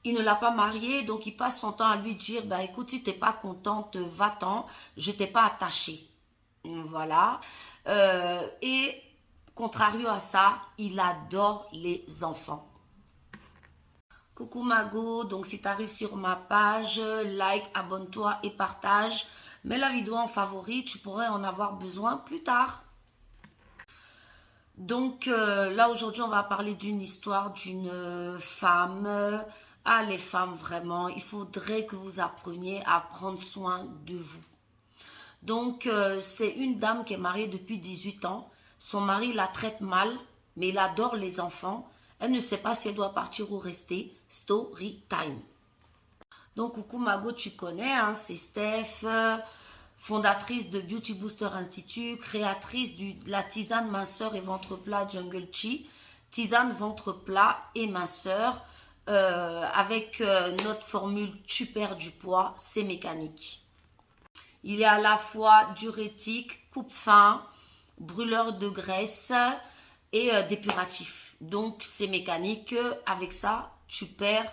Il ne l'a pas mariée, donc il passe son temps à lui dire, bah écoute, si t'es pas contente, va-t'en, je t'ai pas attachée. Voilà. Et contrario à ça, il adore les enfants. Coucou Mago, donc si tu arrives sur ma page, like, abonne-toi et partage. Mets la vidéo en favori, tu pourrais en avoir besoin plus tard. Donc là aujourd'hui on va parler d'une histoire d'une femme. Ah les femmes vraiment, il faudrait que vous appreniez à prendre soin de vous. Donc c'est une dame qui est mariée depuis 18 ans. Son mari la traite mal, mais il adore les enfants. Elle ne sait pas si elle doit partir ou rester. Story time. Donc coucou Mago, tu connais, hein, c'est Steph, fondatrice de Beauty Booster Institute, créatrice de la tisane minceur et ventre plat Jungle Chi, tisane ventre plat et minceur, avec notre formule tu perds du poids, c'est mécanique. Il est à la fois diurétique, coupe-faim, brûleur de graisse et dépuratif. Donc c'est mécanique, avec ça tu perds,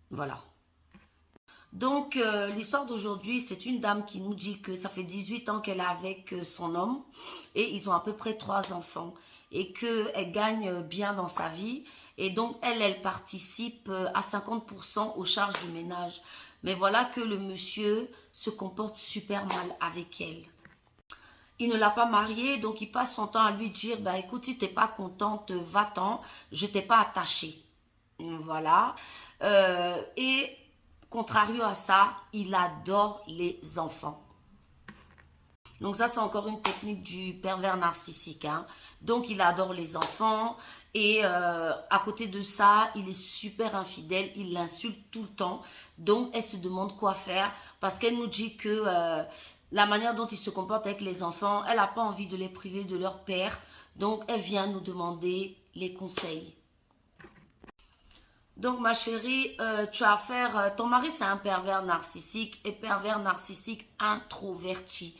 voilà. Donc, l'histoire d'aujourd'hui, c'est une dame qui nous dit que ça fait 18 ans qu'elle est avec son homme et ils ont à peu près 3 enfants et qu'elle gagne bien dans sa vie. Et donc, elle participe à 50% aux charges du ménage. Mais voilà que le monsieur se comporte super mal avec elle. Il ne l'a pas mariée, donc il passe son temps à lui dire, bah écoute, si t'es pas contente, va-t'en, je t'ai pas attachée. Voilà. Et contrario à ça, il adore les enfants. Donc ça, c'est encore une technique du pervers narcissique. Hein. Donc, il adore les enfants. Et à côté de ça, il est super infidèle. Il l'insulte tout le temps. Donc, elle se demande quoi faire. Parce qu'elle nous dit que la manière dont il se comporte avec les enfants, elle n'a pas envie de les priver de leur père. Donc, elle vient nous demander les conseils. Donc, ma chérie, tu as affaire... ton mari, c'est un pervers narcissique et pervers narcissique introverti.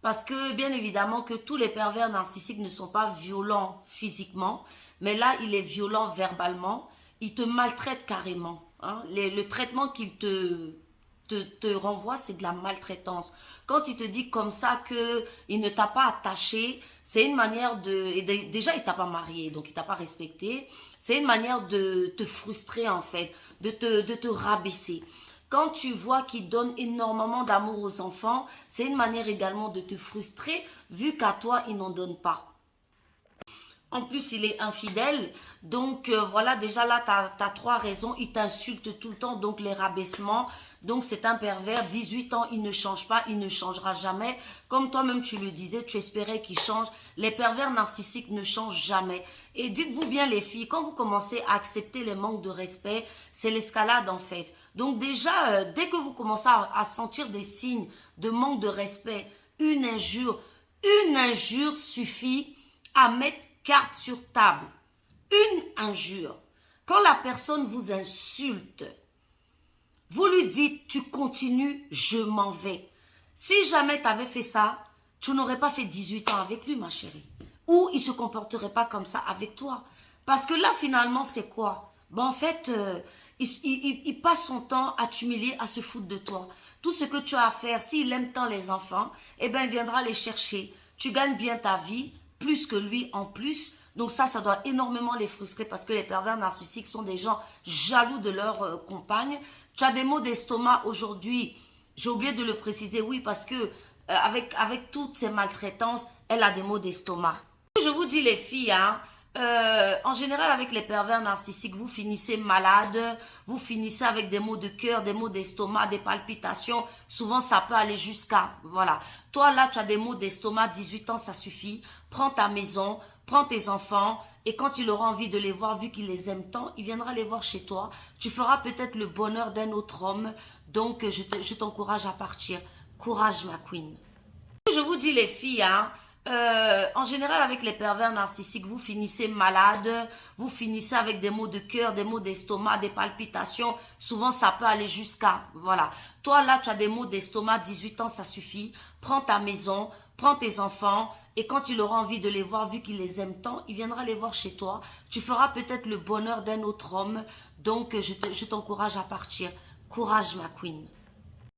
Parce que, bien évidemment, que tous les pervers narcissiques ne sont pas violents physiquement, mais là, il est violent verbalement. Il te maltraite carrément. Hein. Le traitement qu'il te renvoie, c'est de la maltraitance. Quand il te dit comme ça qu'il ne t'a pas attaché, c'est une manière déjà, il t'a pas marié, donc il t'a pas respecté. C'est une manière de te frustrer, en fait, de te rabaisser. Quand tu vois qu'il donne énormément d'amour aux enfants, c'est une manière également de te frustrer, vu qu'à toi, il n'en donne pas. En plus, il est infidèle. Donc, voilà, déjà là, tu as 3 raisons. Il t'insulte tout le temps, donc les rabaissements. Donc, c'est un pervers. 18 ans, il ne change pas, il ne changera jamais. Comme toi-même, tu le disais, tu espérais qu'il change. Les pervers narcissiques ne changent jamais. Et dites-vous bien, les filles, quand vous commencez à accepter les manques de respect, c'est l'escalade, en fait. Donc, déjà, dès que vous commencez à sentir des signes de manque de respect, une injure suffit à mettre carte sur table. Une injure. Quand la personne vous insulte, vous lui dites, tu continues, je m'en vais. Si jamais tu avais fait ça, tu n'aurais pas fait 18 ans avec lui, ma chérie. Ou il ne se comporterait pas comme ça avec toi. Parce que là, finalement, c'est quoi? Ben, en fait, il passe son temps à t'humilier, à se foutre de toi. Tout ce que tu as à faire, s'il aime tant les enfants, eh ben, il viendra les chercher. Tu gagnes bien ta vie, plus que lui en plus. Donc ça doit énormément les frustrer parce que les pervers narcissiques sont des gens jaloux de leur compagne. Tu as des maux d'estomac aujourd'hui. J'ai oublié de le préciser, oui, parce que avec toutes ces maltraitances, elle a des maux d'estomac. Je vous dis les filles, hein, en général avec les pervers narcissiques, vous finissez malade, vous finissez avec des maux de cœur, des maux d'estomac, des palpitations. Souvent, ça peut aller jusqu'à, voilà. Toi, là, tu as des maux d'estomac, 18 ans, ça suffit. Prends ta maison, prends tes enfants et quand il aura envie de les voir, vu qu'il les aime tant, il viendra les voir chez toi. Tu feras peut-être le bonheur d'un autre homme. Donc, je t'encourage à partir. Courage, ma queen. Je vous dis les filles, hein, en général avec les pervers narcissiques, vous finissez malade, vous finissez avec des maux de cœur, des maux d'estomac, des palpitations. Souvent, ça peut aller jusqu'à, voilà. Toi, là, tu as des maux d'estomac, 18 ans, ça suffit. Prends ta maison, prends tes enfants Et quand il aura envie de les voir, vu qu'il les aime tant, il viendra les voir chez toi. Tu feras peut-être le bonheur d'un autre homme. Donc, je t'encourage à partir. Courage, ma queen.